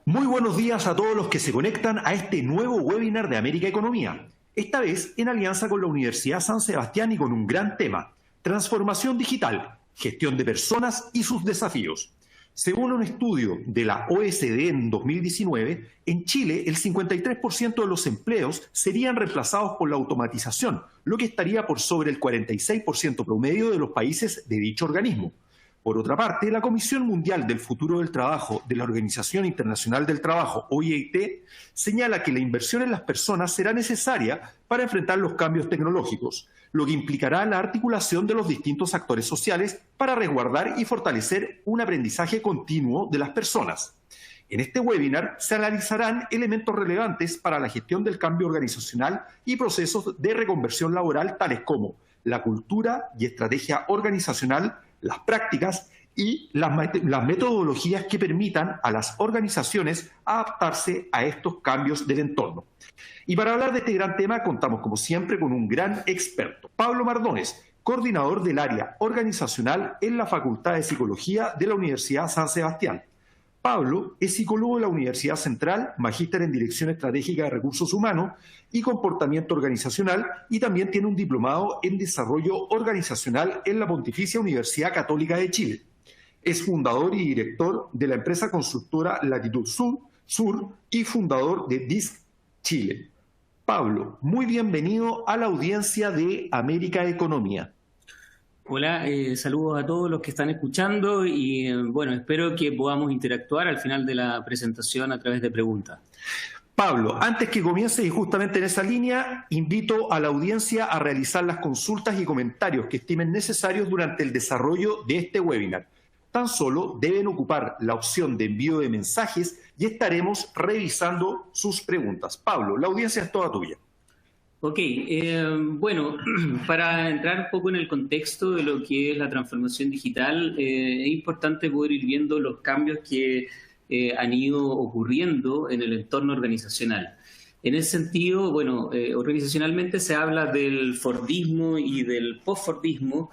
Muy buenos días a todos los que se conectan a este nuevo webinar de América Economía. Esta vez en alianza con la Universidad San Sebastián y con un gran tema: transformación digital, gestión de personas y sus desafíos. Según un estudio de la OECD en 2019, en Chile el 53% de los empleos serían reemplazados por la automatización, lo que estaría por sobre el 46% promedio de los países de dicho organismo. Por otra parte, la Comisión Mundial del Futuro del Trabajo de la Organización Internacional del Trabajo, OIT, señala que la inversión en las personas será necesaria para enfrentar los cambios tecnológicos, lo que implicará la articulación de los distintos actores sociales para resguardar y fortalecer un aprendizaje continuo de las personas. En este webinar se analizarán elementos relevantes para la gestión del cambio organizacional y procesos de reconversión laboral, tales como la cultura y estrategia organizacional, las prácticas y las metodologías que permitan a las organizaciones adaptarse a estos cambios del entorno. Y para hablar de este gran tema contamos como siempre con un gran experto, Pablo Mardones, coordinador del área organizacional en la Facultad de Psicología de la Universidad San Sebastián. Pablo es psicólogo de la Universidad Central, magíster en Dirección Estratégica de Recursos Humanos y Comportamiento Organizacional, y también tiene un diplomado en Desarrollo Organizacional en la Pontificia Universidad Católica de Chile. Es fundador y director de la empresa consultora Latitud Sur y fundador de DISC Chile. Pablo, muy bienvenido a la audiencia de América Economía. Hola, saludos a todos los que están escuchando y bueno, espero que podamos interactuar al final de la presentación a través de preguntas. Pablo, antes que comience y justamente en esa línea, invito a la audiencia a realizar las consultas y comentarios que estimen necesarios durante el desarrollo de este webinar. Tan solo deben ocupar la opción de envío de mensajes y estaremos revisando sus preguntas. Pablo, la audiencia es toda tuya. Ok, bueno, para entrar un poco en el contexto de lo que es la transformación digital, es importante poder ir viendo los cambios que han ido ocurriendo en el entorno organizacional. En ese sentido, bueno, organizacionalmente se habla del Fordismo y del post-Fordismo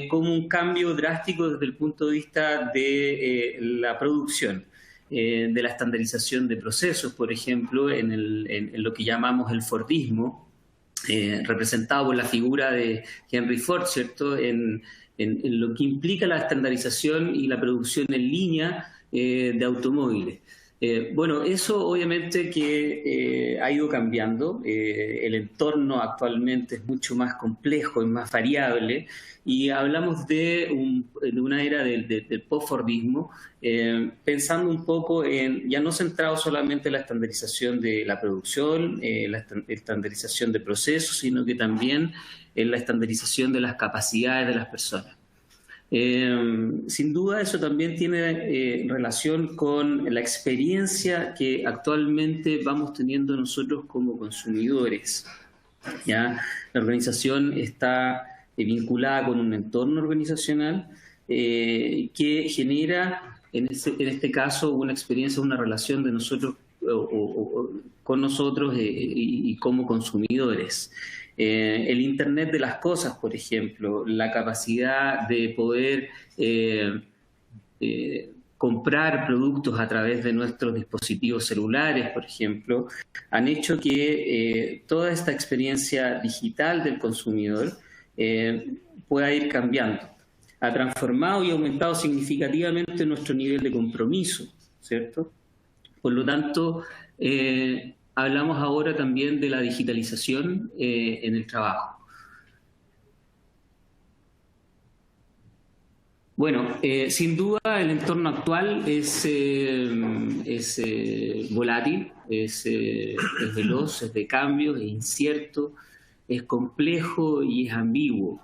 como un cambio drástico desde el punto de vista de la producción. De la estandarización de procesos, por ejemplo, en lo que llamamos el Fordismo, representado por la figura de Henry Ford, ¿cierto? En lo que implica la estandarización y la producción en línea de automóviles. Bueno, eso obviamente que ha ido cambiando. El entorno actualmente es mucho más complejo, es más variable, y hablamos de una era del post-Fordismo, pensando un poco en, ya no centrado solamente en la estandarización de la producción, la estandarización de procesos, sino que también en la estandarización de las capacidades de las personas. Sin duda eso también tiene relación con la experiencia que actualmente vamos teniendo nosotros como consumidores. ¿Ya? La organización está vinculada con un entorno organizacional que genera, en este caso, una experiencia, una relación de nosotros con nosotros y como consumidores. El Internet de las cosas, por ejemplo, la capacidad de poder comprar productos a través de nuestros dispositivos celulares, por ejemplo, han hecho que toda esta experiencia digital del consumidor pueda ir cambiando. Ha transformado y aumentado significativamente nuestro nivel de compromiso, ¿cierto? Por lo tanto, hablamos ahora también de la digitalización en el trabajo. Bueno, sin duda el entorno actual es volátil, es veloz, es de cambio, es incierto, es complejo y es ambiguo.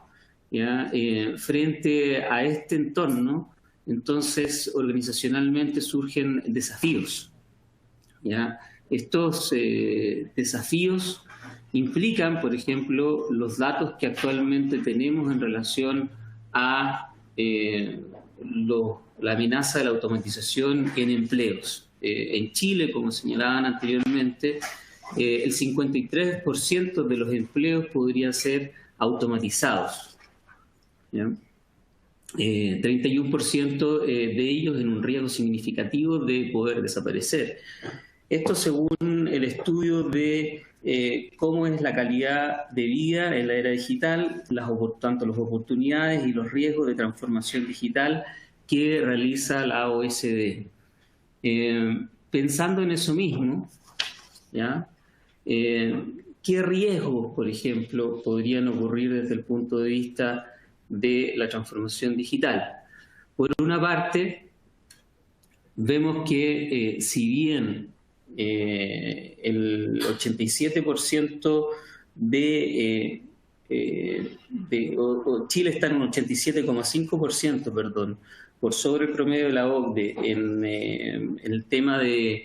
¿Ya? Frente a este entorno, entonces organizacionalmente surgen desafíos. ¿Ya? Estos desafíos implican, por ejemplo, los datos que actualmente tenemos en relación a la amenaza de la automatización en empleos. En Chile, como señalaban anteriormente, el 53% de los empleos podrían ser automatizados. ¿Ya? 31% de ellos en un riesgo significativo de poder desaparecer. Esto según el estudio de cómo es la calidad de vida en la era digital, tanto las oportunidades y los riesgos de transformación digital que realiza la OSD. Pensando en eso mismo, ¿ya? ¿Qué riesgos, por ejemplo, podrían ocurrir desde el punto de vista de la transformación digital? Por una parte, vemos que si bien el 87% Chile está en un 87,5%, perdón, por sobre el promedio de la OCDE en el tema de...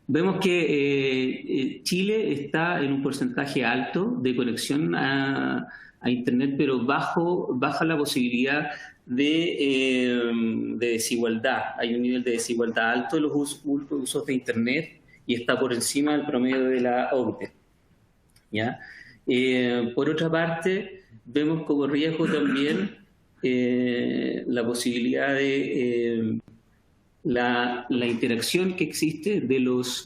vemos que Chile está en un porcentaje alto de conexión a Internet, pero baja la posibilidad de desigualdad. Hay un nivel de desigualdad alto de los usos de Internet y está por encima del promedio de la OCDE, ¿ya? Por otra parte, vemos como riesgo también la posibilidad de la interacción que existe de los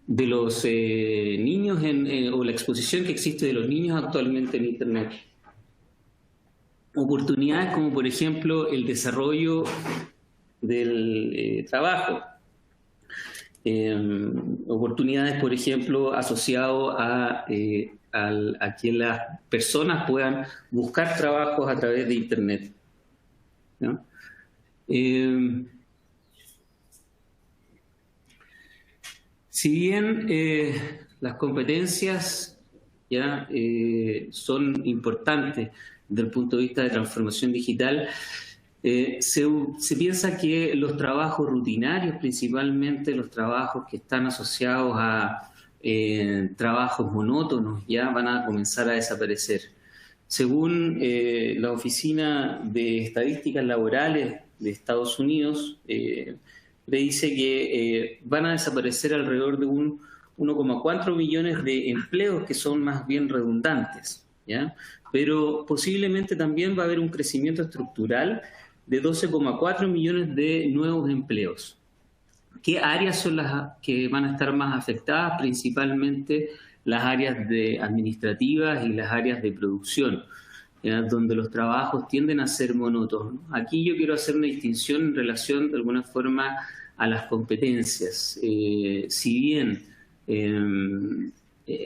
niños o la exposición que existe de los niños actualmente en Internet. Oportunidades como, por ejemplo, el desarrollo del trabajo. Oportunidades, por ejemplo, asociadas a que las personas puedan buscar trabajos a través de Internet, ¿no? Si bien las competencias ya son importantes desde el punto de vista de transformación digital, se piensa que los trabajos rutinarios, principalmente los trabajos que están asociados a trabajos monótonos, ya van a comenzar a desaparecer. Según la Oficina de Estadísticas Laborales de Estados Unidos, le dice que van a desaparecer alrededor de 1,4 millones de empleos que son más bien redundantes, ¿ya? Pero posiblemente también va a haber un crecimiento estructural de 12,4 millones de nuevos empleos. ¿Qué áreas son las que van a estar más afectadas? Principalmente las áreas administrativas y las áreas de producción, ¿ya? Donde los trabajos tienden a ser monótonos. Aquí yo quiero hacer una distinción en relación, de alguna forma, a las competencias. Si bien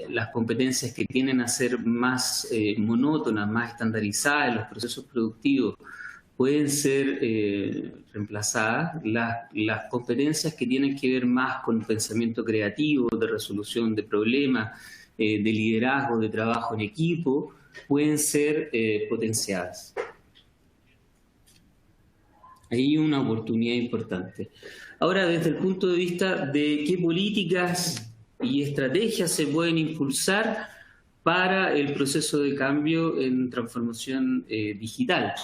las competencias que tienden a ser más monótonas, más estandarizadas en los procesos productivos, pueden ser reemplazadas, las competencias que tienen que ver más con pensamiento creativo, de resolución de problemas, de liderazgo, de trabajo en equipo, pueden ser potenciadas. Hay una oportunidad importante. Ahora, desde el punto de vista de qué políticas y estrategias se pueden impulsar para el proceso de cambio en transformación digital.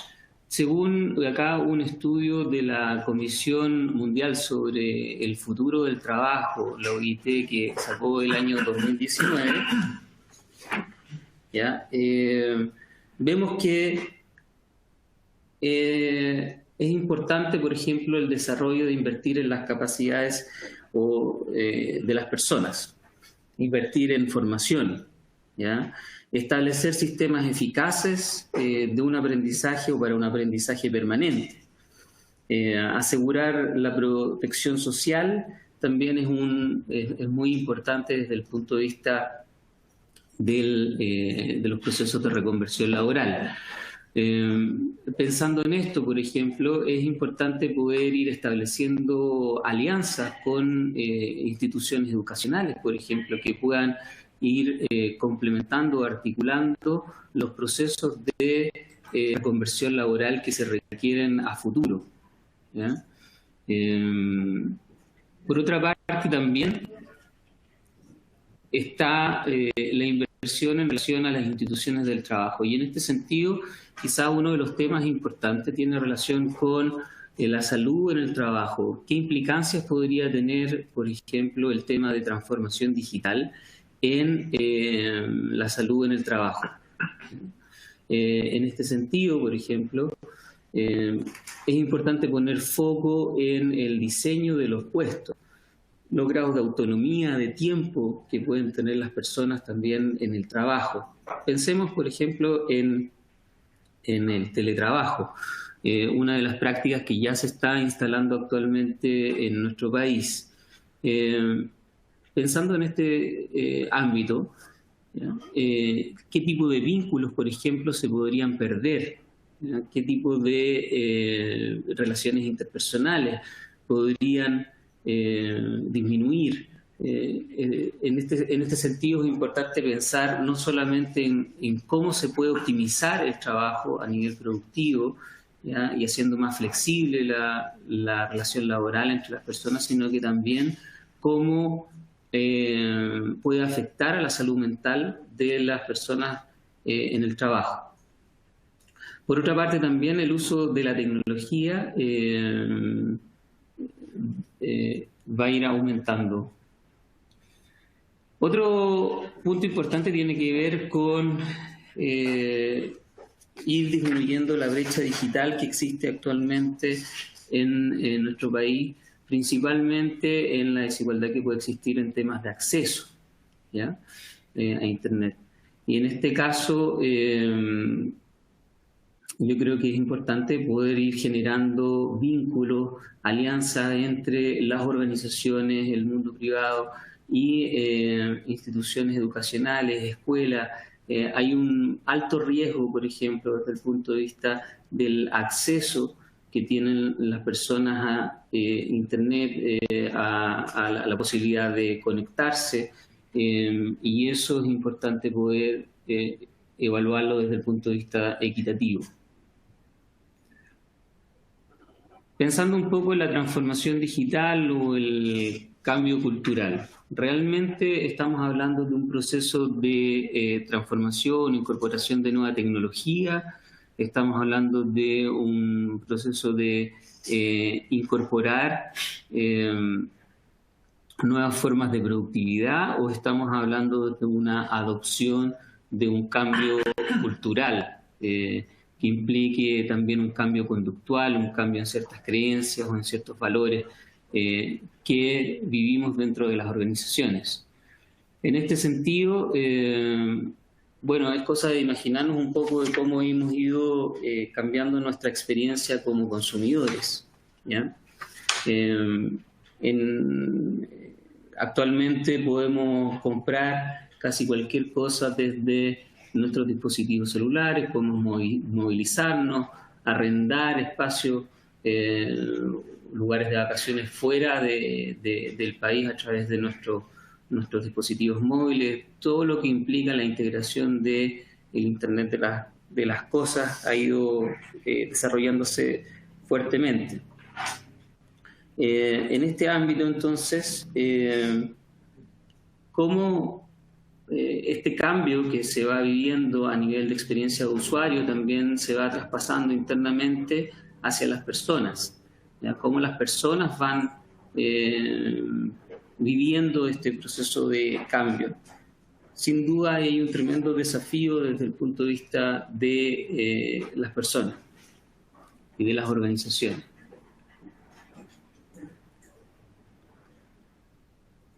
Según acá un estudio de la Comisión Mundial sobre el Futuro del Trabajo, la OIT, que sacó el año 2019, ¿ya? Vemos que es importante, por ejemplo, el desarrollo de invertir en las capacidades de las personas, invertir en formación, ¿ya? Establecer sistemas eficaces de un aprendizaje o para un aprendizaje permanente. Asegurar la protección social también es muy importante desde el punto de vista de los procesos de reconversión laboral. Pensando en esto, por ejemplo, es importante poder ir estableciendo alianzas con instituciones educacionales, por ejemplo, que puedan ir complementando o articulando los procesos de reconversión laboral que se requieren a futuro, ¿ya? Por otra parte, también está la inversión en relación a las instituciones del trabajo. Y en este sentido, quizá uno de los temas importantes tiene relación con la salud en el trabajo, ¿qué implicancias podría tener, por ejemplo, el tema de transformación digital en la salud en el trabajo? En este sentido, por ejemplo, es importante poner foco en el diseño de los puestos, los grados de autonomía, de tiempo que pueden tener las personas también en el trabajo. Pensemos, por ejemplo, en el teletrabajo, una de las prácticas que ya se está instalando actualmente en nuestro país. Pensando en este ámbito, ¿qué tipo de vínculos, por ejemplo, se podrían perder? ¿Ya? ¿Qué tipo de relaciones interpersonales podrían disminuir? En este sentido es importante pensar no solamente en cómo se puede optimizar el trabajo a nivel productivo, ¿ya? Y haciendo más flexible la relación laboral entre las personas, sino que también cómo puede afectar a la salud mental de las personas en el trabajo. Por otra parte, también el uso de la tecnología va a ir aumentando. Otro punto importante tiene que ver con ir disminuyendo la brecha digital que existe actualmente en nuestro país, principalmente en la desigualdad que puede existir en temas de acceso, ¿ya? A Internet. Y en este caso, yo creo que es importante poder ir generando vínculos, alianzas entre las organizaciones, el mundo privado y instituciones educacionales, escuelas. Hay un alto riesgo, por ejemplo, desde el punto de vista del acceso que tienen las personas a Internet, a la posibilidad de conectarse, y eso es importante poder evaluarlo desde el punto de vista equitativo. Pensando un poco en la transformación digital o el cambio cultural, realmente estamos hablando de un proceso de transformación, incorporación de nueva tecnología, estamos hablando de un proceso de incorporar nuevas formas de productividad, o estamos hablando de una adopción de un cambio cultural que implique también un cambio conductual, un cambio en ciertas creencias o en ciertos valores que vivimos dentro de las organizaciones. En este sentido, bueno, es cosa de imaginarnos un poco de cómo hemos ido cambiando nuestra experiencia como consumidores, ¿ya? Actualmente podemos comprar casi cualquier cosa desde nuestros dispositivos celulares, podemos movilizarnos, arrendar espacios, lugares de vacaciones fuera del país a través de nuestros dispositivos móviles. Todo lo que implica la integración del Internet de las cosas ha ido desarrollándose fuertemente. En este ámbito, entonces, ¿cómo este cambio que se va viviendo a nivel de experiencia de usuario también se va traspasando internamente hacia las personas? ¿Ya? Cómo las personas van viviendo este proceso de cambio. Sin duda hay un tremendo desafío desde el punto de vista de las personas y de las organizaciones.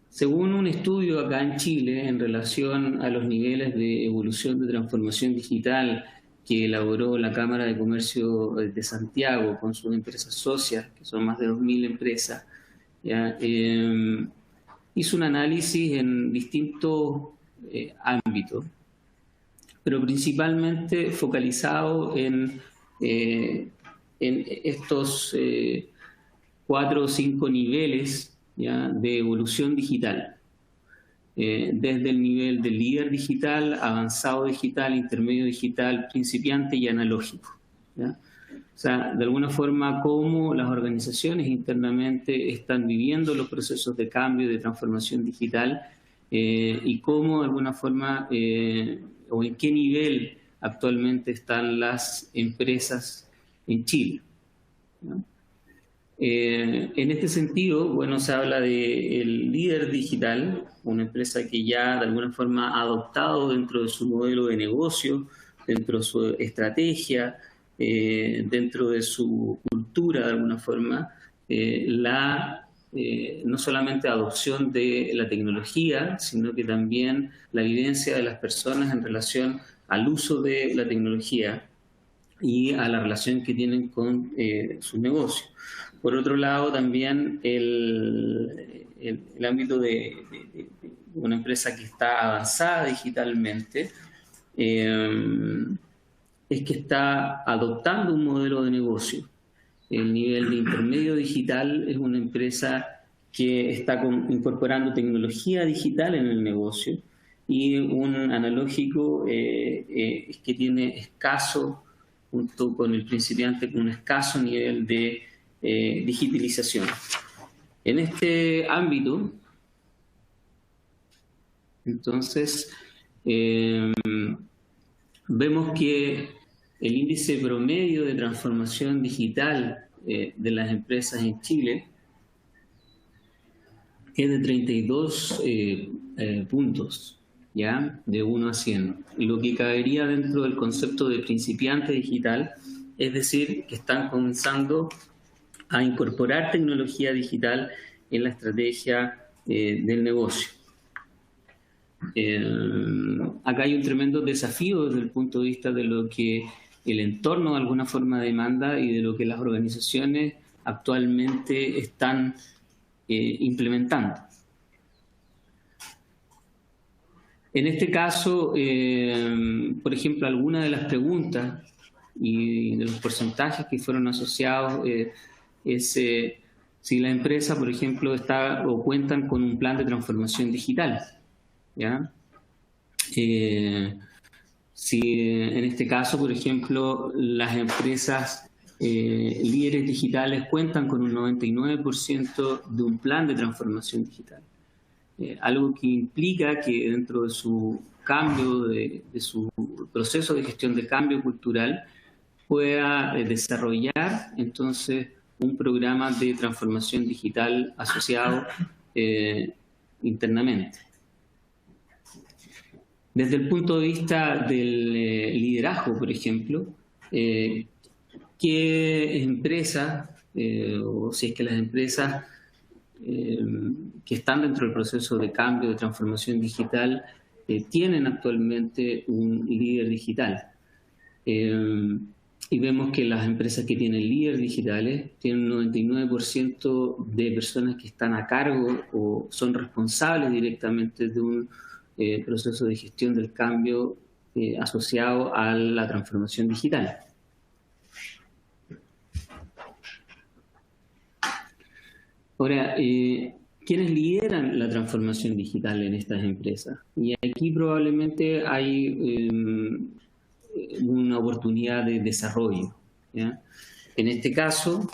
Según un estudio acá en Chile en relación a los niveles de evolución de transformación digital que elaboró la Cámara de Comercio de Santiago con sus empresas socias, que son más de 2.000 empresas, ¿ya? Hizo un análisis en distintos ámbitos, pero principalmente focalizado en estos 4 o 5 niveles, ¿ya?, de evolución digital, desde el nivel de líder digital, avanzado digital, intermedio digital, principiante y analógico, ¿ya? O sea, de alguna forma, cómo las organizaciones internamente están viviendo los procesos de cambio, de transformación digital, y cómo de alguna forma, o en qué nivel actualmente están las empresas en Chile, ¿no? En este sentido, bueno, se habla del líder digital, una empresa que ya de alguna forma ha adoptado dentro de su modelo de negocio, dentro de su estrategia, dentro de su cultura de alguna forma, no solamente adopción de la tecnología, sino que también la vivencia de las personas en relación al uso de la tecnología y a la relación que tienen con sus negocios. Por otro lado, también el ámbito de una empresa que está avanzada digitalmente es que está adoptando un modelo de negocio. El nivel de intermedio digital es una empresa que está incorporando tecnología digital en el negocio, y un analógico es que tiene escaso, junto con el principiante, con un escaso nivel de digitalización. En este ámbito, entonces, vemos que el índice promedio de transformación digital de las empresas en Chile es de 32 puntos, ¿ya? De 1 a 100. Lo que cabería dentro del concepto de principiante digital, es decir, que están comenzando a incorporar tecnología digital en la estrategia del negocio. Acá hay un tremendo desafío desde el punto de vista de lo que el entorno de alguna forma demanda y de lo que las organizaciones actualmente están implementando. En este caso, por ejemplo, algunas de las preguntas y de los porcentajes que fueron asociados es si la empresa, por ejemplo, está o cuentan con un plan de transformación digital, ¿ya? Si en este caso, por ejemplo, las empresas líderes digitales cuentan con un 99% de un plan de transformación digital. Algo que implica que dentro de su cambio, de su proceso de gestión de cambio cultural, pueda desarrollar entonces un programa de transformación digital asociado internamente. Desde el punto de vista del liderazgo, por ejemplo, ¿qué empresas, o si es que las empresas que están dentro del proceso de cambio, de transformación digital, tienen actualmente un líder digital? Y vemos que las empresas que tienen líderes digitales tienen un 99% de personas que están a cargo o son responsables directamente de un proceso de gestión del cambio asociado a la transformación digital. Ahora, ¿quiénes lideran la transformación digital en estas empresas? Y aquí probablemente hay una oportunidad de desarrollo, ¿ya? En este caso,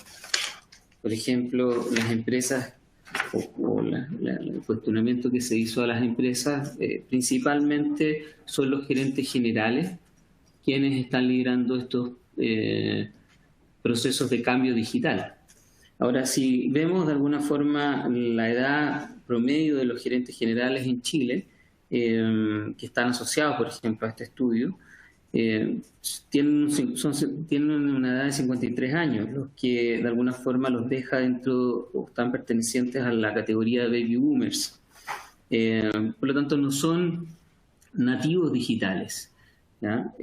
por ejemplo, las empresas o el cuestionamiento que se hizo a las empresas principalmente son los gerentes generales quienes están liderando estos procesos de cambio digital. Ahora, si vemos de alguna forma la edad promedio de los gerentes generales en Chile, que están asociados, por ejemplo, a este estudio, tienen una edad de 53 años, los que de alguna forma los deja dentro o están pertenecientes a la categoría de baby boomers. Por lo tanto, no son nativos digitales, ¿ya?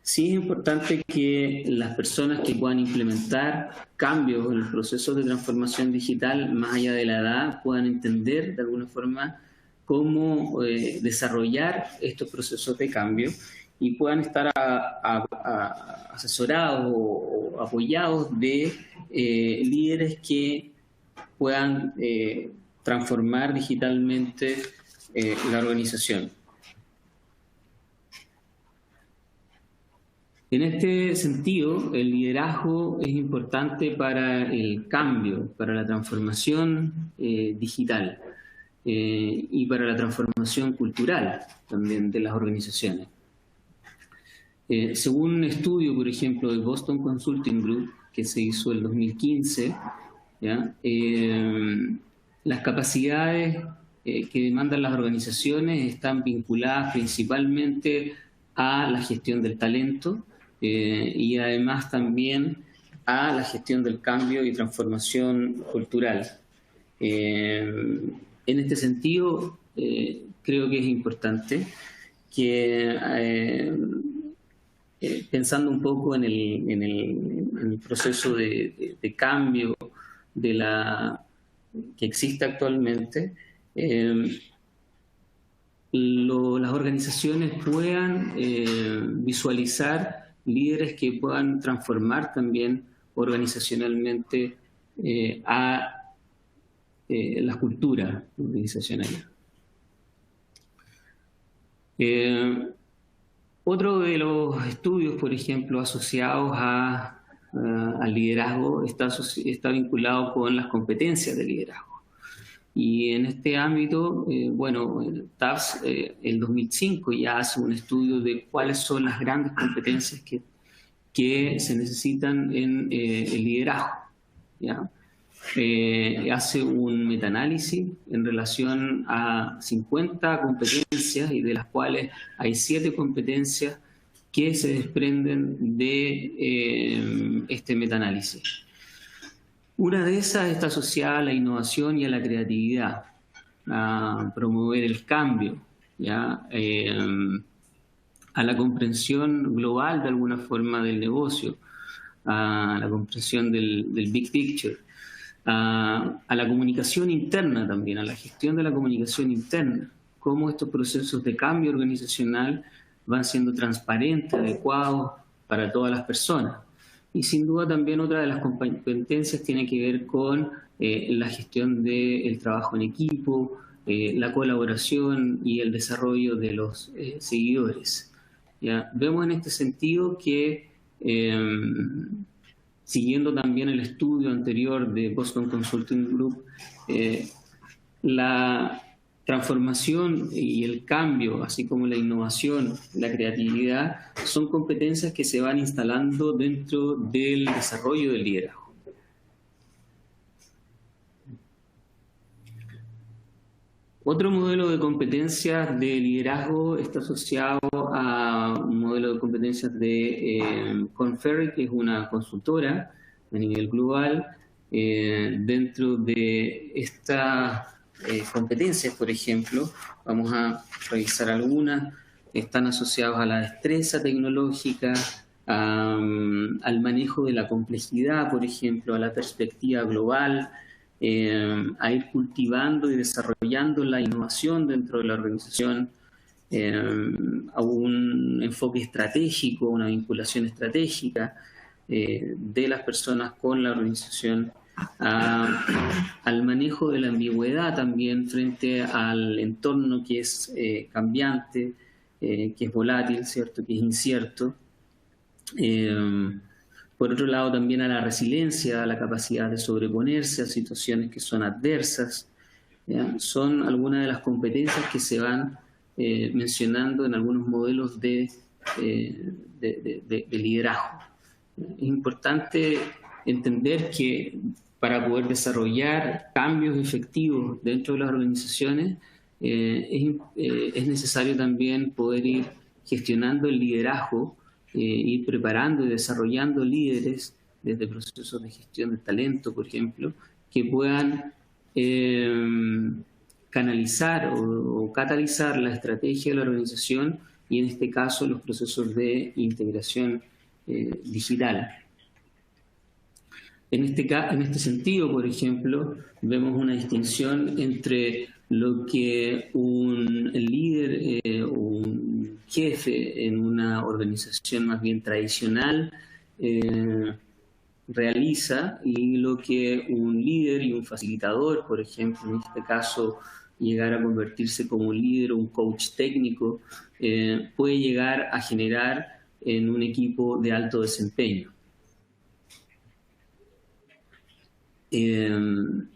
Sí es importante que las personas que puedan implementar cambios en los procesos de transformación digital, más allá de la edad, puedan entender de alguna forma cómo desarrollar estos procesos de cambio y puedan estar asesorados o apoyados de líderes que puedan transformar digitalmente la organización. En este sentido, el liderazgo es importante para el cambio, para la transformación digital y para la transformación cultural también de las organizaciones. Según un estudio, por ejemplo, de Boston Consulting Group, que se hizo el 2015, ¿ya? Las capacidades que demandan las organizaciones están vinculadas principalmente a la gestión del talento y además también a la gestión del cambio y transformación cultural. En este sentido, creo que es importante que, pensando un poco en el proceso de cambio que existe actualmente, las organizaciones puedan visualizar líderes que puedan transformar también organizacionalmente a la cultura organizacional. Otro de los estudios, por ejemplo, asociados al liderazgo está vinculado con las competencias de liderazgo. Y en este ámbito, TAFS, el 2005 ya hace un estudio de cuáles son las grandes competencias que se necesitan en el liderazgo, ¿ya? Hace un metaanálisis en relación a 50 competencias y de las cuales hay 7 competencias que se desprenden de este metaanálisis. Una de esas está asociada a la innovación y a la creatividad, a promover el cambio, ¿ya? A la comprensión global de alguna forma del negocio, a la comprensión del big picture, a la comunicación interna también, a la gestión de la comunicación interna, cómo estos procesos de cambio organizacional van siendo transparentes, adecuados para todas las personas. Y sin duda también otra de las competencias tiene que ver con la gestión del trabajo en equipo, la colaboración y el desarrollo de los seguidores. ¿Ya? Vemos en este sentido que, siguiendo también el estudio anterior de Boston Consulting Group, la transformación y el cambio, así como la innovación, la creatividad, son competencias que se van instalando dentro del desarrollo del liderazgo. Otro modelo de competencias de liderazgo está asociado a un modelo de competencias de Korn Ferry, que es una consultora a nivel global. Dentro de estas competencias, por ejemplo, vamos a revisar algunas. Están asociados a la destreza tecnológica, al manejo de la complejidad, por ejemplo, a la perspectiva global, a ir cultivando y desarrollando la innovación dentro de la organización, a un enfoque estratégico, una vinculación estratégica de las personas con la organización, al manejo de la ambigüedad también frente al entorno que es cambiante, que es volátil, ¿cierto?, que es incierto. Por otro lado, también a la resiliencia, a la capacidad de sobreponerse a situaciones que son adversas, ¿ya? Son algunas de las competencias que se van mencionando en algunos modelos de liderazgo. Es importante entender que para poder desarrollar cambios efectivos dentro de las organizaciones es necesario también poder ir gestionando el liderazgo, ir preparando y desarrollando líderes desde procesos de gestión de talento, por ejemplo, que puedan canalizar o catalizar la estrategia de la organización y en este caso los procesos de integración digital. En este sentido, por ejemplo, vemos una distinción entre lo que un líder o un jefe en una organización más bien tradicional realiza y lo que un líder y un facilitador, por ejemplo, en este caso llegar a convertirse como un líder o un coach técnico, puede llegar a generar en un equipo de alto desempeño. En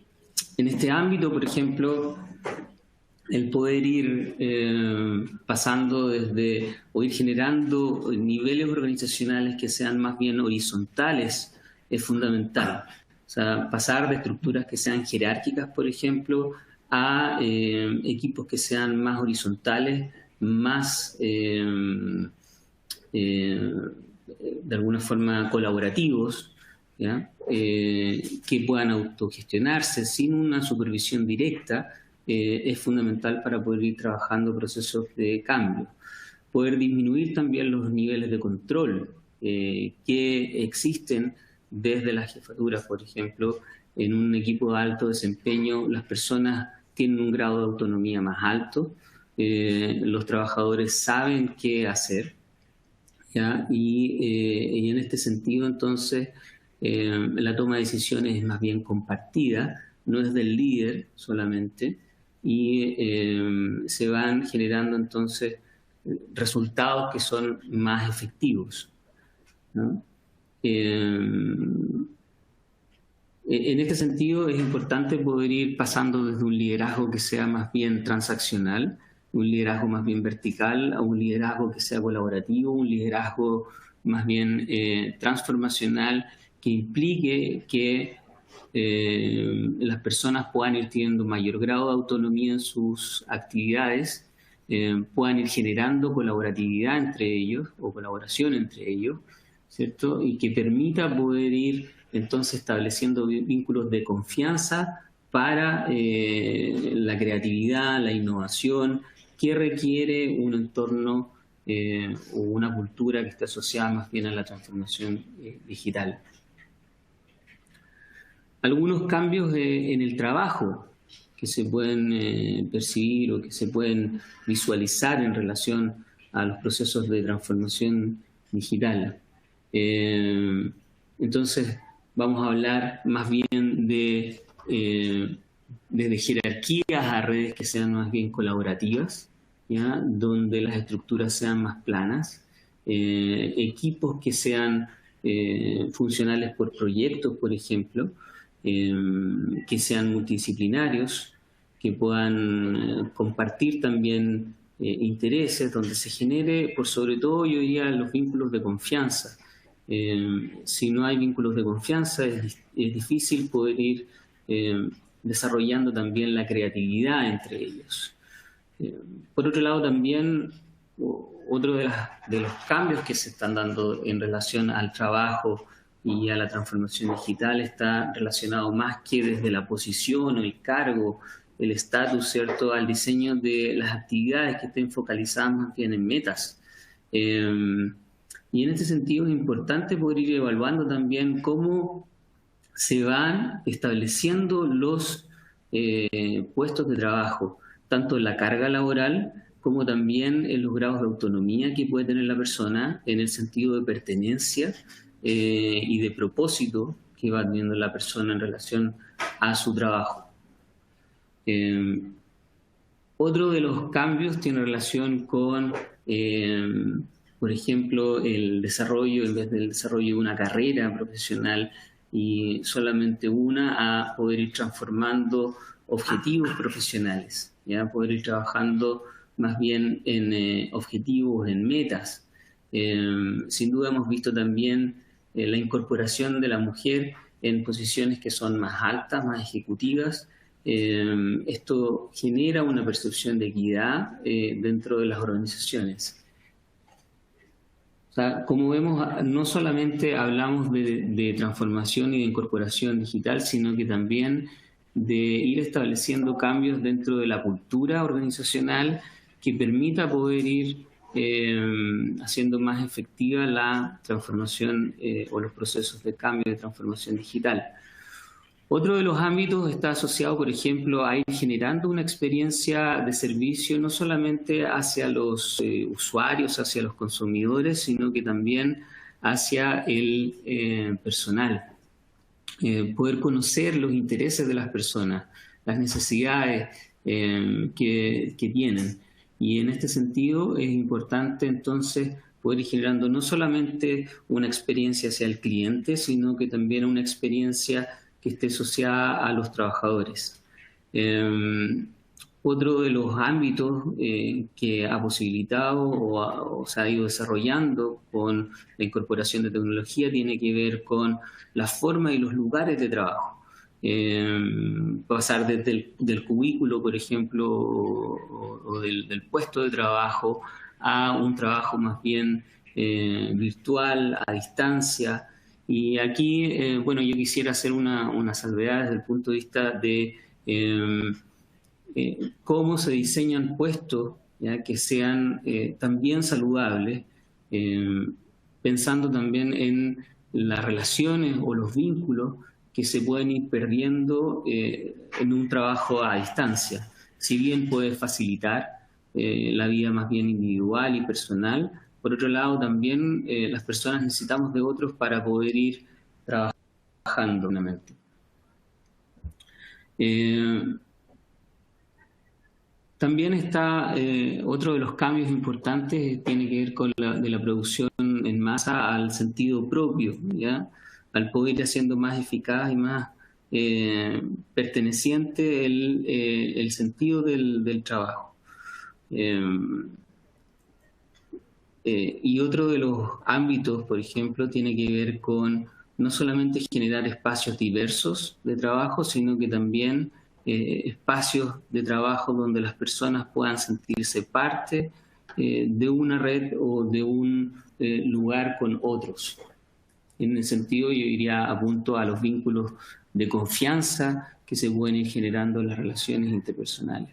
este ámbito, por ejemplo, el poder ir pasando o ir generando niveles organizacionales que sean más bien horizontales es fundamental. O sea, pasar de estructuras que sean jerárquicas, por ejemplo, a equipos que sean más horizontales, más, de alguna forma, colaborativos, ¿ya? Que puedan autogestionarse sin una supervisión directa, es fundamental para poder ir trabajando procesos de cambio. Poder disminuir también los niveles de control que existen desde las jefaturas, por ejemplo. En un equipo de alto desempeño, las personas tienen un grado de autonomía más alto, los trabajadores saben qué hacer, ¿ya? Y en este sentido, entonces, la toma de decisiones es más bien compartida, no es del líder solamente, y se van generando entonces resultados que son más efectivos, ¿no? En este sentido es importante poder ir pasando desde un liderazgo que sea más bien transaccional, un liderazgo más bien vertical, a un liderazgo que sea colaborativo, un liderazgo más bien transformacional, que implique que las personas puedan ir teniendo mayor grado de autonomía en sus actividades, puedan ir generando colaboratividad entre ellos o colaboración entre ellos, ¿cierto? Y que permita poder ir entonces estableciendo vínculos de confianza para la creatividad, la innovación, que requiere un entorno o una cultura que esté asociada más bien a la transformación digital. Algunos cambios en el trabajo que se pueden percibir o que se pueden visualizar en relación a los procesos de transformación digital. Entonces, vamos a hablar más bien de desde jerarquías a redes que sean más bien colaborativas, ¿ya? Donde las estructuras sean más planas, equipos que sean funcionales por proyectos, por ejemplo, que sean multidisciplinarios, que puedan compartir también intereses, donde se genere, por sobre todo, yo diría, los vínculos de confianza. Si no hay vínculos de confianza, es difícil poder ir desarrollando también la creatividad entre ellos. Por otro lado, también, otro de los cambios que se están dando en relación al trabajo y a la transformación digital está relacionado más que desde la posición o el cargo, el estatus, ¿cierto?, al diseño de las actividades que estén focalizadas más bien en metas. Y en este sentido es importante poder ir evaluando también cómo se van estableciendo los puestos de trabajo, tanto en la carga laboral como también en los grados de autonomía que puede tener la persona en el sentido de pertenencia y de propósito que va teniendo la persona en relación a su trabajo. Otro de los cambios tiene relación con, por ejemplo, el desarrollo, en vez del desarrollo de una carrera profesional y solamente una, a poder ir transformando objetivos profesionales, ¿ya? Poder ir trabajando más bien en objetivos, en metas. Sin duda hemos visto también la incorporación de la mujer en posiciones que son más altas, más ejecutivas. Esto genera una percepción de equidad dentro de las organizaciones. O sea, como vemos, no solamente hablamos de transformación y de incorporación digital, sino que también de ir estableciendo cambios dentro de la cultura organizacional que permita poder ir haciendo más efectiva la transformación o los procesos de cambio de transformación digital. Otro de los ámbitos está asociado, por ejemplo, a ir generando una experiencia de servicio no solamente hacia los usuarios, hacia los consumidores, sino que también hacia el personal. Poder conocer los intereses de las personas, las necesidades que tienen. Y en este sentido es importante entonces poder ir generando no solamente una experiencia hacia el cliente, sino que también una experiencia que esté asociada a los trabajadores. Otro de los ámbitos que ha posibilitado o se ha ido desarrollando con la incorporación de tecnología tiene que ver con la forma y los lugares de trabajo. Pasar desde del cubículo, por ejemplo, o del puesto de trabajo a un trabajo más bien virtual, a distancia. Y aquí, bueno, yo quisiera hacer una salvedad desde el punto de vista de cómo se diseñan puestos, ¿ya?, que sean también saludables, pensando también en las relaciones o los vínculos que se pueden ir perdiendo en un trabajo a distancia. Si bien puede facilitar la vida más bien individual y personal, por otro lado también las personas necesitamos de otros para poder ir trabajando plenamente. También está otro de los cambios importantes, tiene que ver con la producción en masa al sentido propio, ¿ya?, al poder ir haciendo más eficaz y más perteneciente el sentido del trabajo. Y otro de los ámbitos, por ejemplo, tiene que ver con no solamente generar espacios diversos de trabajo, sino que también espacios de trabajo donde las personas puedan sentirse parte de una red o de un lugar con otros. En ese sentido, yo iría apunto a los vínculos de confianza que se pueden ir generando en las relaciones interpersonales.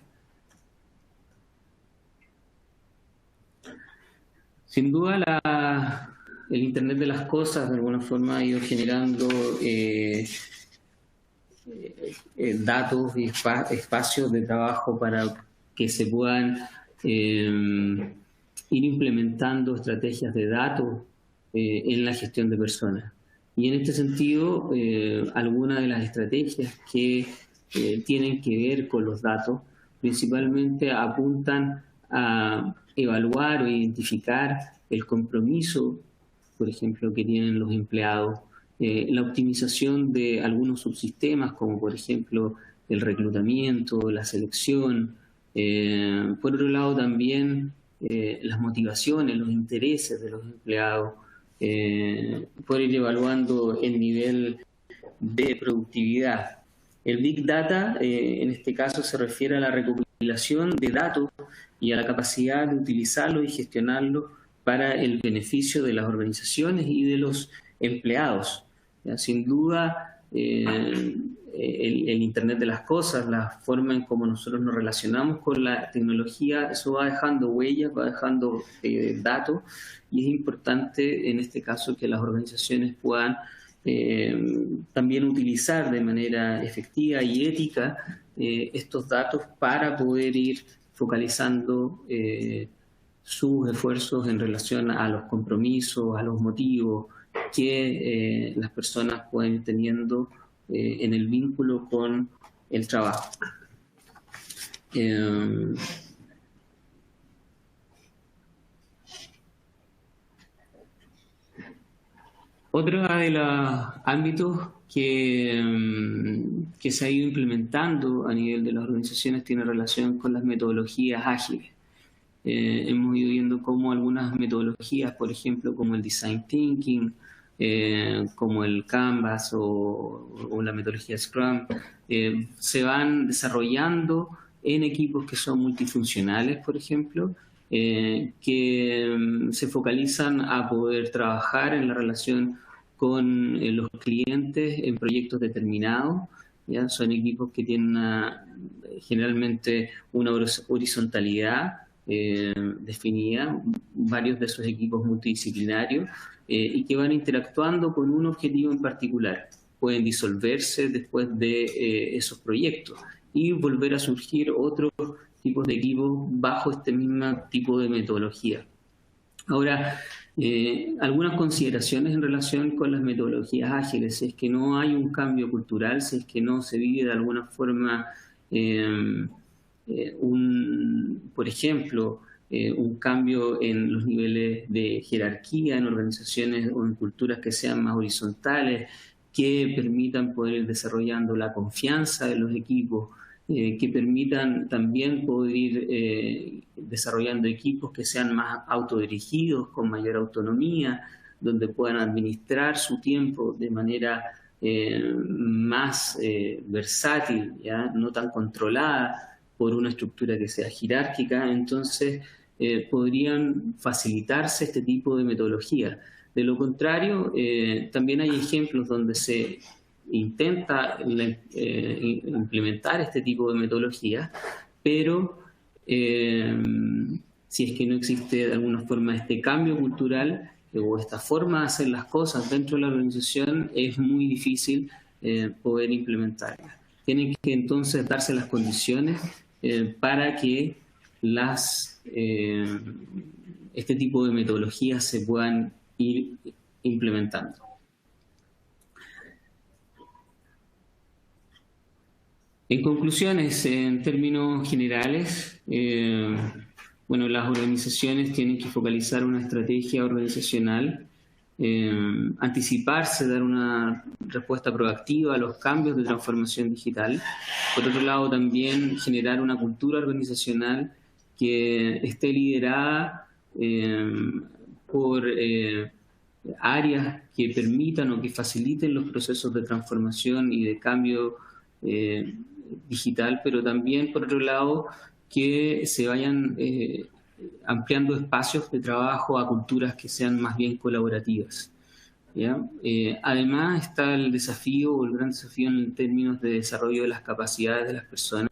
Sin duda, el Internet de las cosas de alguna forma ha ido generando datos y espacios de trabajo para que se puedan ir implementando estrategias de datos en la gestión de personas. Y en este sentido, algunas de las estrategias que tienen que ver con los datos principalmente apuntan a evaluar o identificar el compromiso, por ejemplo, que tienen los empleados, la optimización de algunos subsistemas, como por ejemplo el reclutamiento, la selección. Por otro lado, también las motivaciones, los intereses de los empleados, por ir evaluando el nivel de productividad. El Big Data, en este caso, se refiere a la recopilación de datos y a la capacidad de utilizarlos y gestionarlos para el beneficio de las organizaciones y de los empleados. ¿Ya? Sin duda, el Internet de las cosas, la forma en cómo nosotros nos relacionamos con la tecnología, eso va dejando huellas, va dejando datos, y es importante en este caso que las organizaciones puedan también utilizar de manera efectiva y ética estos datos para poder ir focalizando sus esfuerzos en relación a los compromisos, a los motivos que las personas pueden ir teniendo en el vínculo con el trabajo. Otro de los ámbitos que se ha ido implementando a nivel de las organizaciones tiene relación con las metodologías ágiles. Hemos ido viendo cómo algunas metodologías, por ejemplo, como el Design Thinking, como el Canvas o la metodología Scrum, se van desarrollando en equipos que son multifuncionales, por ejemplo, que se focalizan a poder trabajar en la relación con los clientes en proyectos determinados. ¿Ya? Son equipos que tienen generalmente una horizontalidad definida, varios de esos equipos multidisciplinarios, y que van interactuando con un objetivo en particular. Pueden disolverse después de esos proyectos y volver a surgir otros tipos de equipos bajo este mismo tipo de metodología. Ahora, algunas consideraciones en relación con las metodologías ágiles: si es que no hay un cambio cultural, si es que no se vive de alguna forma por ejemplo, un cambio en los niveles de jerarquía en organizaciones o en culturas que sean más horizontales, que permitan poder ir desarrollando la confianza de los equipos, que permitan también poder ir desarrollando equipos que sean más autodirigidos, con mayor autonomía, donde puedan administrar su tiempo de manera más versátil, ¿ya? No tan controlada por una estructura que sea jerárquica. Entonces podrían facilitarse este tipo de metodología. De lo contrario, también hay ejemplos donde se intenta implementar este tipo de metodología, pero si es que no existe de alguna forma este cambio cultural o esta forma de hacer las cosas dentro de la organización, es muy difícil poder implementarla. Tienen que entonces darse las condiciones para que este tipo de metodologías se puedan ir implementando. En conclusiones, en términos generales, bueno, las organizaciones tienen que focalizar una estrategia organizacional, anticiparse, dar una respuesta proactiva a los cambios de transformación digital. Por otro lado, también generar una cultura organizacional que esté liderada por áreas que permitan o que faciliten los procesos de transformación y de cambio digital, pero también, por otro lado, que se vayan ampliando espacios de trabajo a culturas que sean más bien colaborativas, ¿ya? Además está el desafío, o el gran desafío en términos de desarrollo de las capacidades de las personas,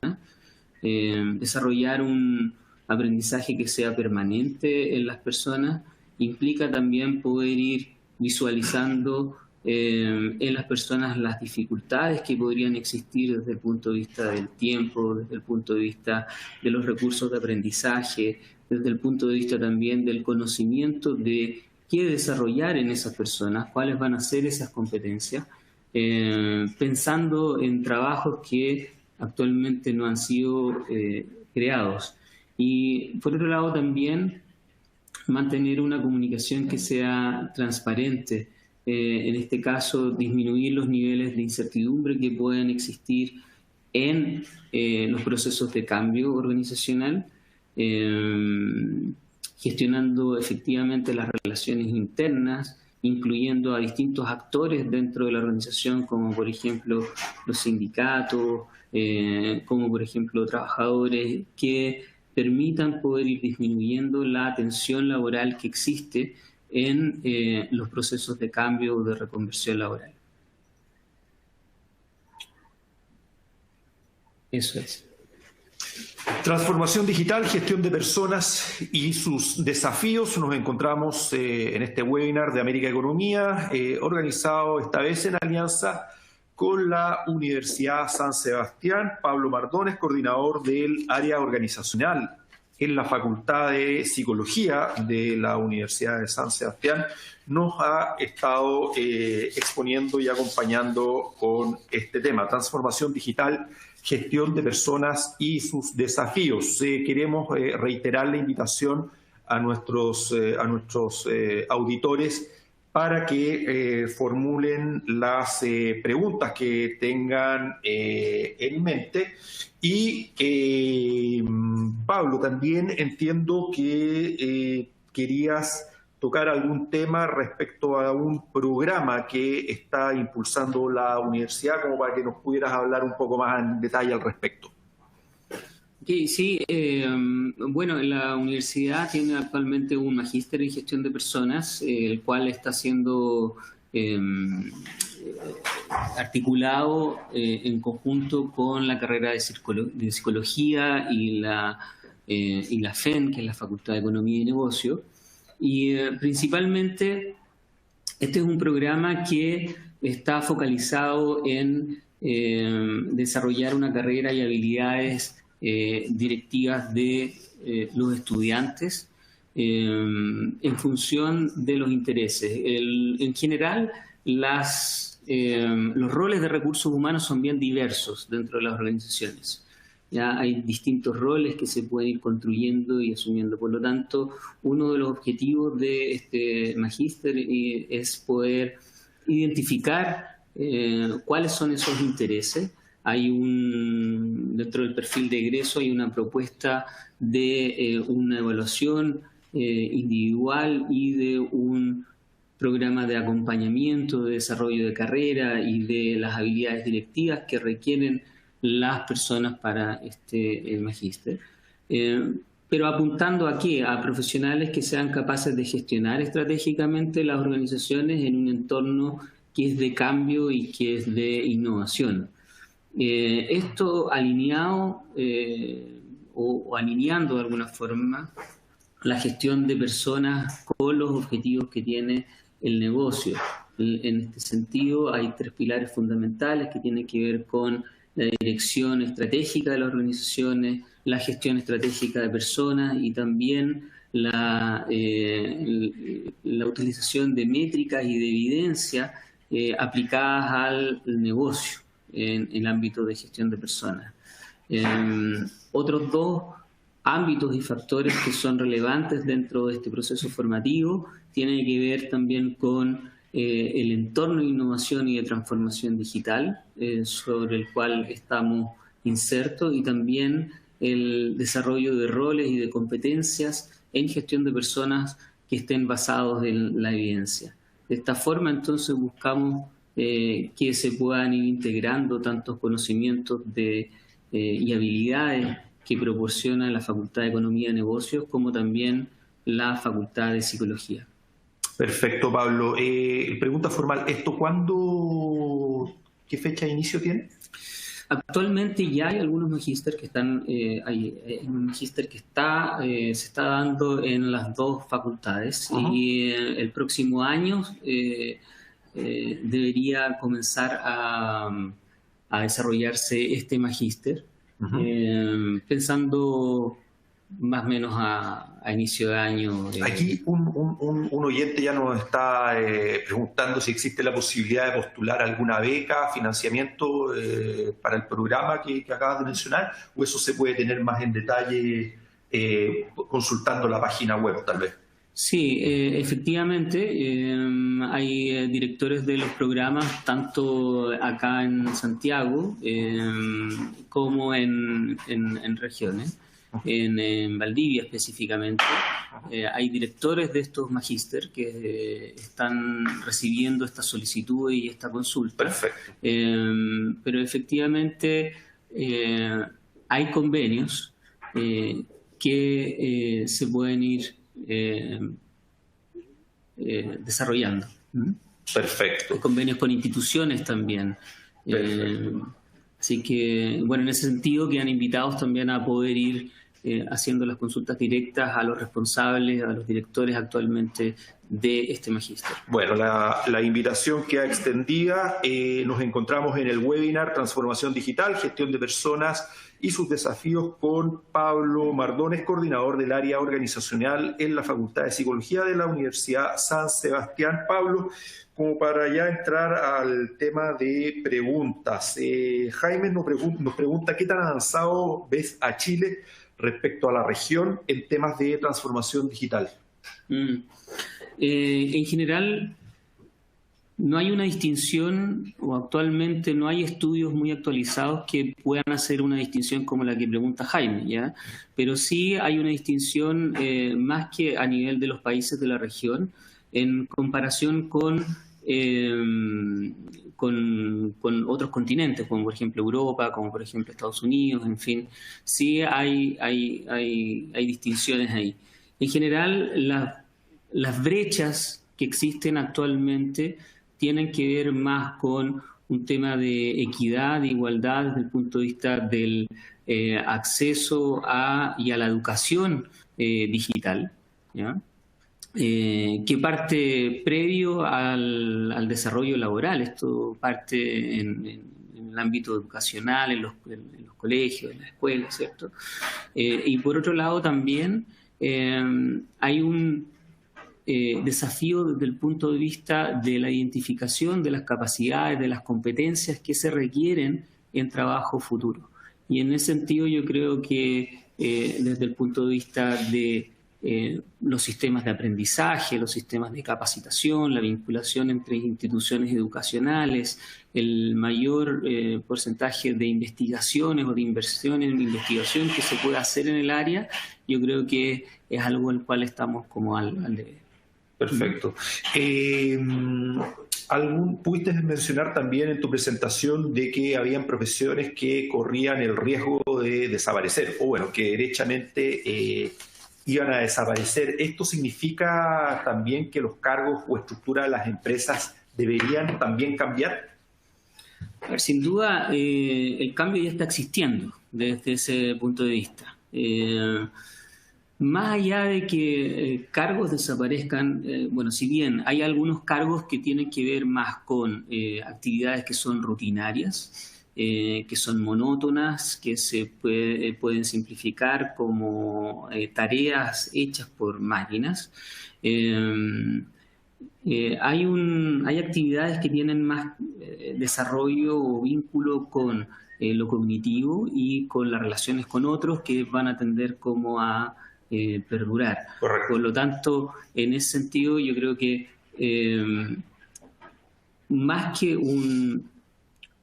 desarrollar un aprendizaje que sea permanente en las personas implica también poder ir visualizando en las personas las dificultades que podrían existir desde el punto de vista del tiempo, desde el punto de vista de los recursos de aprendizaje, desde el punto de vista también del conocimiento de qué desarrollar en esas personas, cuáles van a ser esas competencias, pensando en trabajos que actualmente no han sido creados. Y por otro lado también mantener una comunicación que sea transparente, en este caso disminuir los niveles de incertidumbre que pueden existir en los procesos de cambio organizacional, gestionando efectivamente las relaciones internas, incluyendo a distintos actores dentro de la organización, como por ejemplo los sindicatos, como por ejemplo trabajadores, que permitan poder ir disminuyendo la tensión laboral que existe en los procesos de cambio o de reconversión laboral. Eso es. Transformación digital, gestión de personas y sus desafíos. Nos encontramos en este webinar de América Economía, organizado esta vez en alianza con la Universidad San Sebastián. Pablo Mardones, coordinador del área organizacional en la Facultad de Psicología de la Universidad de San Sebastián, nos ha estado exponiendo y acompañando con este tema, transformación digital, gestión de personas y sus desafíos. Queremos reiterar la invitación a nuestros auditores para que formulen las preguntas que tengan en mente. Y Pablo, también entiendo que querías tocar algún tema respecto a un programa que está impulsando la universidad, como para que nos pudieras hablar un poco más en detalle al respecto. Sí, bueno, la universidad tiene actualmente un magíster en gestión de personas, el cual está siendo articulado en conjunto con la carrera de psicología y la FEN, que es la Facultad de Economía y Negocio. Y principalmente este es un programa que está focalizado en desarrollar una carrera y habilidades directivas de los estudiantes en función de los intereses. En general, los roles de recursos humanos son bien diversos dentro de las organizaciones. Ya hay distintos roles que se pueden ir construyendo y asumiendo. Por lo tanto, uno de los objetivos de este magíster es poder identificar cuáles son esos intereses, dentro del perfil de egreso hay una propuesta de una evaluación individual y de un programa de acompañamiento, de desarrollo de carrera y de las habilidades directivas que requieren las personas para el magíster. Pero apuntando a qué? A profesionales que sean capaces de gestionar estratégicamente las organizaciones en un entorno que es de cambio y que es de innovación. Esto alineado o alineando de alguna forma la gestión de personas con los objetivos que tiene el negocio. En este sentido hay 3 pilares fundamentales que tienen que ver con la dirección estratégica de las organizaciones, la gestión estratégica de personas y también la utilización de métricas y de evidencia aplicadas al negocio en el ámbito de gestión de personas. Otros 2 ámbitos y factores que son relevantes dentro de este proceso formativo tienen que ver también con el entorno de innovación y de transformación digital sobre el cual estamos insertos y también el desarrollo de roles y de competencias en gestión de personas que estén basados en la evidencia. De esta forma, entonces, buscamos que se puedan ir integrando tantos conocimientos y habilidades que proporciona la Facultad de Economía y Negocios como también la Facultad de Psicología. Perfecto, Pablo. Pregunta formal, ¿qué fecha de inicio tiene? Actualmente ya hay algunos magíster que están, hay un magíster que se está dando en las 2 facultades. Uh-huh. Y el próximo año debería comenzar a desarrollarse este magíster, uh-huh. Pensando más o menos a inicio de año. Aquí un oyente ya nos está preguntando si existe la posibilidad de postular alguna beca, financiamiento para el programa que acabas de mencionar, o eso se puede tener más en detalle consultando la página web, tal vez. Sí, efectivamente, hay directores de los programas tanto acá en Santiago como en regiones. En Valdivia específicamente, hay directores de estos magíster que están recibiendo esta solicitud y esta consulta. Perfecto. Pero efectivamente hay convenios que se pueden ir desarrollando. Perfecto. Hay convenios con instituciones también. Así que, bueno, en ese sentido quedan invitados también a poder ir haciendo las consultas directas a los responsables, a los directores actualmente de este magíster. Bueno, la invitación queda extendida. Nos encontramos en el webinar Transformación Digital, Gestión de Personas y sus desafíos con Pablo Mardones, coordinador del área organizacional en la Facultad de Psicología de la Universidad San Sebastián. Pablo, como para ya entrar al tema de preguntas, Jaime nos pregunta ¿qué tan avanzado ves a Chile respecto a la región en temas de transformación digital? En general, no hay una distinción, o actualmente no hay estudios muy actualizados que puedan hacer una distinción como la que pregunta Jaime, ¿ya? Pero sí hay una distinción más que a nivel de los países de la región, en comparación con otros continentes, como por ejemplo Europa, como por ejemplo Estados Unidos, en fin, sí hay distinciones ahí. En general, las brechas que existen actualmente tienen que ver más con un tema de equidad, de igualdad desde el punto de vista del acceso y a la educación digital, ¿ya? Que parte previo al desarrollo laboral. Esto parte en el ámbito educacional, en los colegios, en las escuelas, ¿cierto? Y por otro lado también hay un desafío desde el punto de vista de la identificación de las capacidades, de las competencias que se requieren en trabajo futuro. Y en ese sentido yo creo que desde el punto de vista de los sistemas de aprendizaje, los sistemas de capacitación, la vinculación entre instituciones educacionales, el mayor porcentaje de investigaciones o de inversión en investigación que se pueda hacer en el área, yo creo que es algo al cual estamos como al deber. Perfecto. Pudiste mencionar también en tu presentación de que habían profesiones que corrían el riesgo de desaparecer, o bueno, que derechamente iban a desaparecer. ¿Esto significa también que los cargos o estructura de las empresas deberían también cambiar? A ver, sin duda, el cambio ya está existiendo desde ese punto de vista. Más allá de que cargos desaparezcan, bueno, si bien hay algunos cargos que tienen que ver más con actividades que son rutinarias, que son monótonas, que se pueden simplificar como tareas hechas por máquinas. Hay actividades que tienen más desarrollo o vínculo con lo cognitivo y con las relaciones con otros que van a tender como a perdurar. Correcto. Por lo tanto, en ese sentido, yo creo que más que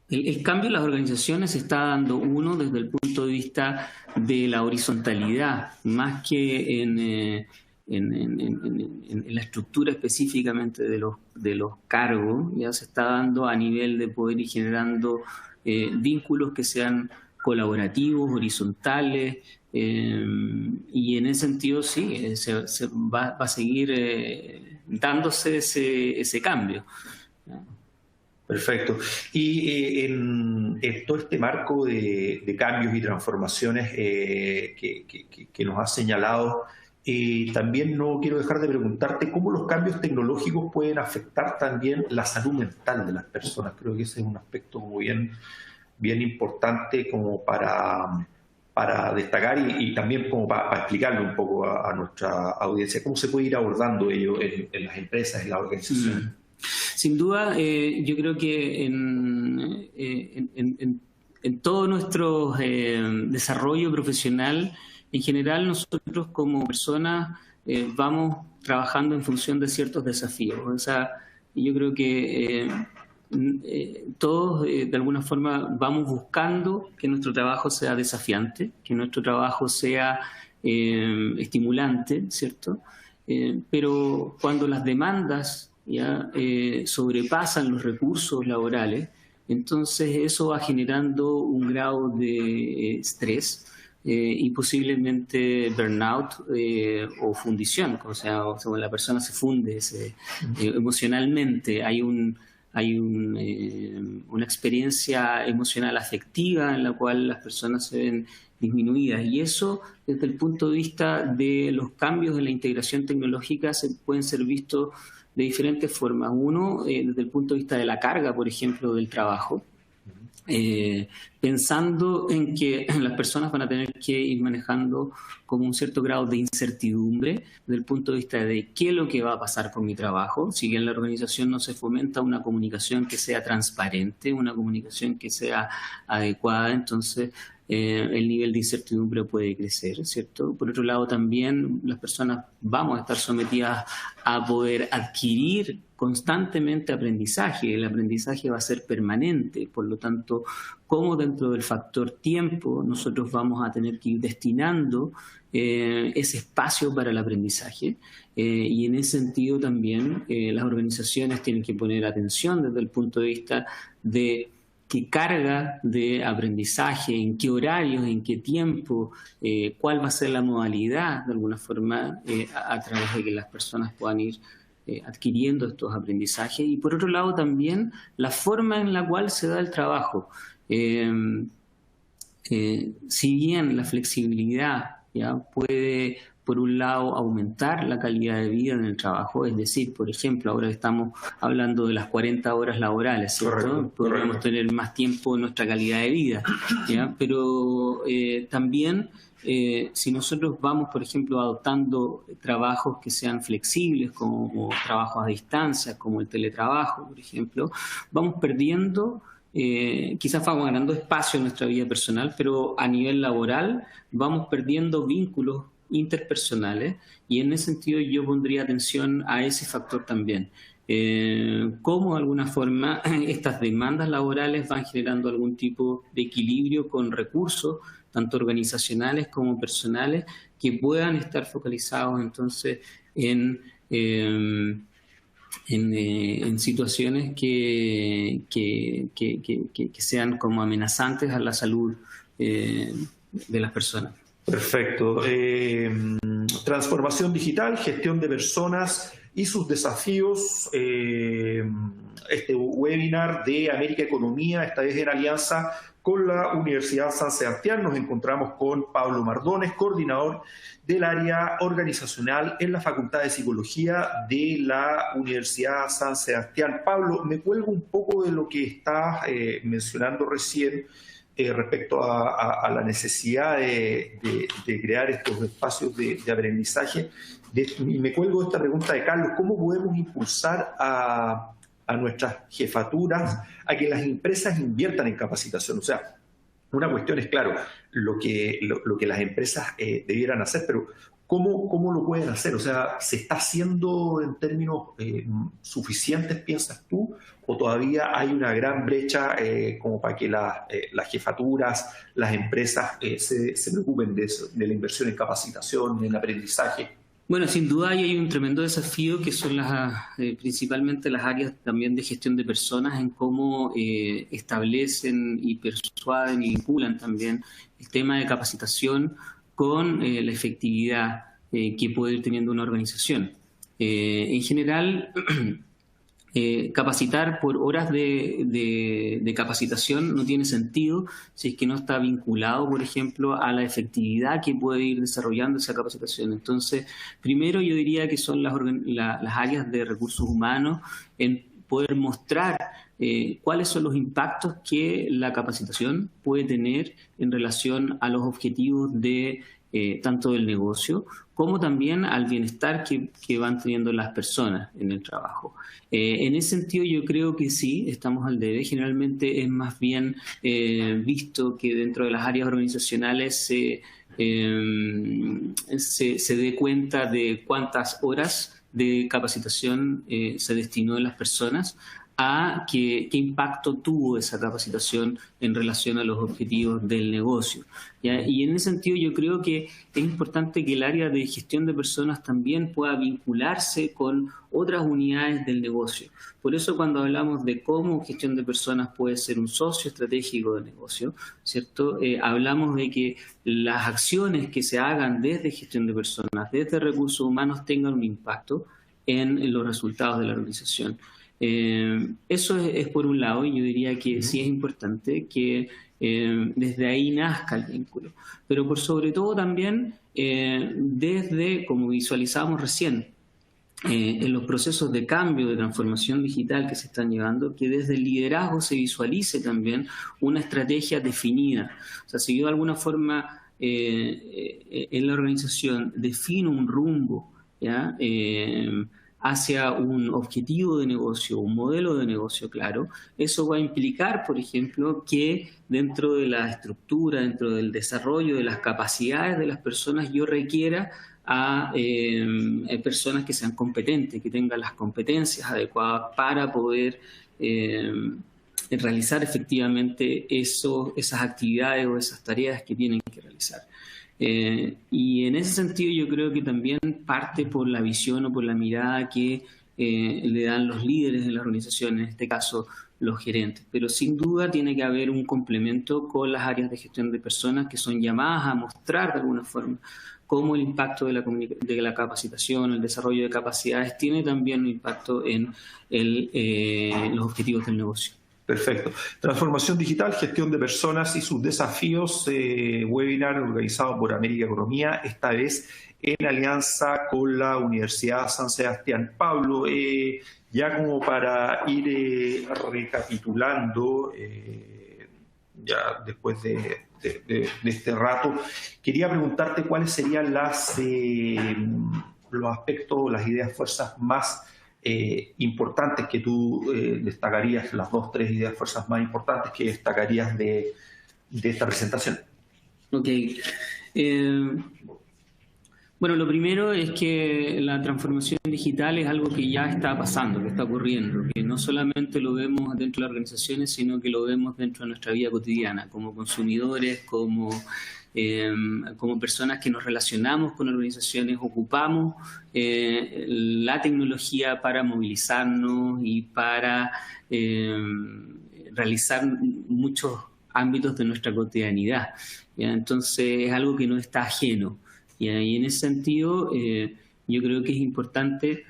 el cambio en las organizaciones se está dando, uno, desde el punto de vista de la horizontalidad, más que en la estructura específicamente de los cargos, ya se está dando a nivel de poder ir generando vínculos que sean colaborativos, horizontales, y en ese sentido sí, se va a seguir dándose ese cambio. Perfecto. Y en todo este marco de cambios y transformaciones que nos has señalado, también no quiero dejar de preguntarte cómo los cambios tecnológicos pueden afectar también la salud mental de las personas. Creo que ese es un aspecto muy bien importante como para destacar y también como para explicarle un poco a nuestra audiencia cómo se puede ir abordando ello en las empresas, en las organizaciones. Sin duda, yo creo que en todo nuestro desarrollo profesional, en general nosotros como personas vamos trabajando en función de ciertos desafíos. O sea, yo creo que todos de alguna forma vamos buscando que nuestro trabajo sea desafiante, que nuestro trabajo sea estimulante, ¿cierto? Pero cuando las demandas ya sobrepasan los recursos laborales, entonces eso va generando un grado de estrés y posiblemente burnout o fundición, o sea, la persona se funde emocionalmente, hay una experiencia emocional afectiva en la cual las personas se ven disminuidas, y eso desde el punto de vista de los cambios en la integración tecnológica pueden ser vistos de diferentes formas. Uno, desde el punto de vista de la carga, por ejemplo, del trabajo, pensando en que las personas van a tener que ir manejando como un cierto grado de incertidumbre desde el punto de vista de qué es lo que va a pasar con mi trabajo. Si bien en la organización no se fomenta una comunicación que sea transparente, una comunicación que sea adecuada, entonces el nivel de incertidumbre puede crecer, ¿cierto? Por otro lado, también las personas vamos a estar sometidas a poder adquirir constantemente aprendizaje. El aprendizaje va a ser permanente, por lo tanto, como dentro del factor tiempo nosotros vamos a tener que ir destinando ese espacio para el aprendizaje, y en ese sentido también las organizaciones tienen que poner atención desde el punto de vista de qué carga de aprendizaje, en qué horarios, en qué tiempo, cuál va a ser la modalidad, de alguna forma, a través de que las personas puedan ir adquiriendo estos aprendizajes. Y por otro lado también la forma en la cual se da el trabajo. Si bien la flexibilidad ya puede, por un lado, aumentar la calidad de vida en el trabajo, es decir, por ejemplo, ahora estamos hablando de las 40 horas laborales, ¿cierto? Podríamos tener más tiempo en nuestra calidad de vida, ¿ya? Pero también si nosotros vamos, por ejemplo, adoptando trabajos que sean flexibles, como trabajos a distancia, como el teletrabajo, por ejemplo, vamos perdiendo, quizás vamos ganando espacio en nuestra vida personal, pero a nivel laboral vamos perdiendo vínculos interpersonales, y en ese sentido yo pondría atención a ese factor también. Cómo de alguna forma estas demandas laborales van generando algún tipo de equilibrio con recursos, tanto organizacionales como personales, que puedan estar focalizados entonces en situaciones que sean como amenazantes a la salud de las personas. Perfecto. Transformación digital, gestión de personas y sus desafíos. Este webinar de América Economía, esta vez en alianza con la Universidad San Sebastián. Nos encontramos con Pablo Mardones, coordinador del área organizacional en la Facultad de Psicología de la Universidad San Sebastián. Pablo, me cuelgo un poco de lo que estás mencionando recién respecto a la necesidad de crear estos espacios de aprendizaje. Y me cuelgo de esta pregunta de Carlos: ¿cómo podemos impulsar a nuestras jefaturas a que las empresas inviertan en capacitación? O sea, una cuestión es, claro, lo que las empresas debieran hacer, pero ¿cómo lo pueden hacer? O sea, ¿se está haciendo en términos suficientes, piensas tú? ¿O todavía hay una gran brecha como para que las jefaturas, las empresas se preocupen de eso, de la inversión en capacitación, en aprendizaje? Bueno, sin duda hay un tremendo desafío que son principalmente las áreas también de gestión de personas, en cómo establecen y persuaden y vinculan también el tema de capacitación con la efectividad que puede ir teniendo una organización. En general, capacitar por horas de capacitación no tiene sentido si es que no está vinculado, por ejemplo, a la efectividad que puede ir desarrollando esa capacitación. Entonces, primero yo diría que son las áreas de recursos humanos en poder mostrar cuáles son los impactos que la capacitación puede tener en relación a los objetivos de tanto del negocio como también al bienestar que van teniendo las personas en el trabajo. En ese sentido yo creo que sí, estamos al debe. Generalmente es más bien visto que dentro de las áreas organizacionales se dé cuenta de cuántas horas de capacitación se destinó en las personas, a qué impacto tuvo esa capacitación en relación a los objetivos del negocio, ¿ya? Y en ese sentido yo creo que es importante que el área de gestión de personas también pueda vincularse con otras unidades del negocio. Por eso cuando hablamos de cómo gestión de personas puede ser un socio estratégico del negocio, ¿cierto? Hablamos de que las acciones que se hagan desde gestión de personas, desde recursos humanos, tengan un impacto en los resultados de la organización. Eso es por un lado, y yo diría que sí es importante que desde ahí nazca el vínculo, pero por sobre todo también desde, como visualizamos recién, en los procesos de cambio, de transformación digital que se están llevando, que desde el liderazgo se visualice también una estrategia definida. O sea, si yo de alguna forma en la organización defino un rumbo, ¿ya? Hacia un objetivo de negocio, un modelo de negocio claro, eso va a implicar, por ejemplo, que dentro de la estructura, dentro del desarrollo de las capacidades de las personas, yo requiera a personas que sean competentes, que tengan las competencias adecuadas para poder realizar efectivamente esas actividades o esas tareas que tienen que realizar. Y en ese sentido yo creo que también parte por la visión o por la mirada que le dan los líderes de la organización, en este caso los gerentes. Pero sin duda tiene que haber un complemento con las áreas de gestión de personas que son llamadas a mostrar de alguna forma cómo el impacto de la capacitación, el desarrollo de capacidades tiene también un impacto en los objetivos del negocio. Perfecto. Transformación digital, gestión de personas y sus desafíos, webinar organizado por América Economía, esta vez en alianza con la Universidad San Sebastián. Pablo, ya como para ir recapitulando, ya después de este rato, quería preguntarte cuáles serían los aspectos, las ideas, fuerzas más importantes que tú destacarías, las 2 o 3 ideas, fuerzas más importantes que destacarías de esta presentación. Ok. Bueno, lo primero es que la transformación digital es algo que ya está pasando, que está ocurriendo, que no solamente lo vemos dentro de las organizaciones, sino que lo vemos dentro de nuestra vida cotidiana, como consumidores, como personas que nos relacionamos con organizaciones, ocupamos la tecnología para movilizarnos y para realizar muchos ámbitos de nuestra cotidianidad, ¿ya? Entonces es algo que no está ajeno. Y en ese sentido, yo creo que es importante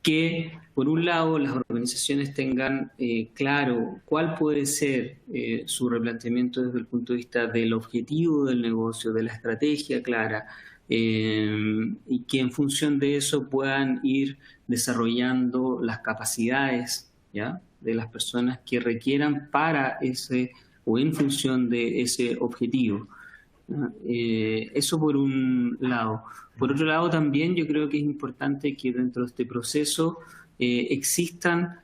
que, por un lado, las organizaciones tengan claro cuál puede ser su replanteamiento desde el punto de vista del objetivo del negocio, de la estrategia clara, y que en función de eso puedan ir desarrollando las capacidades, ¿ya?, de las personas que requieran para ese o en función de ese objetivo. Eso por un lado. Por otro lado, también yo creo que es importante que dentro de este proceso existan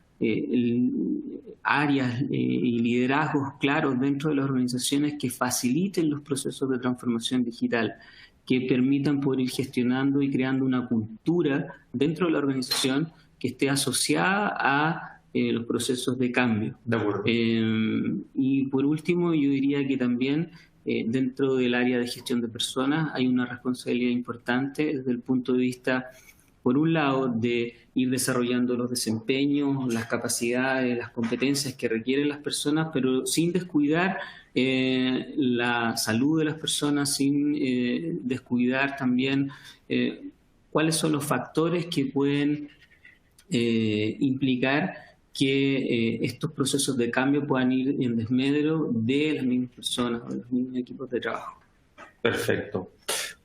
áreas y liderazgos claros dentro de las organizaciones que faciliten los procesos de transformación digital, que permitan poder ir gestionando y creando una cultura dentro de la organización que esté asociada a los procesos de cambio. De acuerdo. Y por último, yo diría que también dentro del área de gestión de personas hay una responsabilidad importante desde el punto de vista, por un lado, de ir desarrollando los desempeños, las capacidades, las competencias que requieren las personas, pero sin descuidar la salud de las personas, sin descuidar también cuáles son los factores que pueden implicar que estos procesos de cambio puedan ir en desmedro de las mismas personas o de los mismos equipos de trabajo. Perfecto.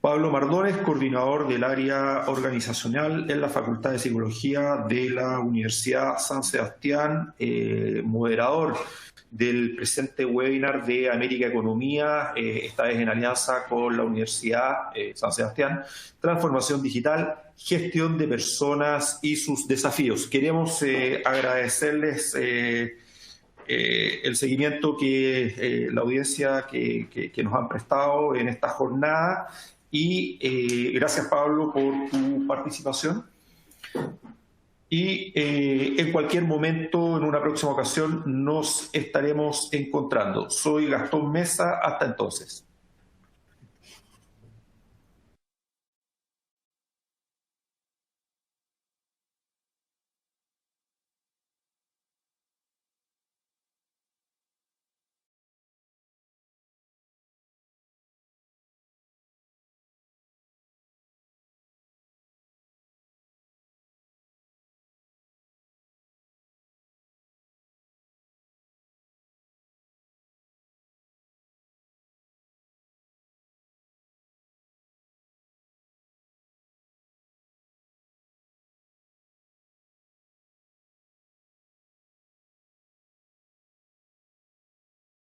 Pablo Mardones, coordinador del área organizacional en la Facultad de Psicología de la Universidad San Sebastián, moderador del presente webinar de América Economía, esta vez en alianza con la Universidad San Sebastián, Transformación Digital, Gestión de Personas y sus desafíos. Queremos agradecerles el seguimiento que la audiencia que nos han prestado en esta jornada y gracias, Pablo, por tu participación. Y en cualquier momento, en una próxima ocasión, nos estaremos encontrando. Soy Gastón Mesa. Hasta entonces.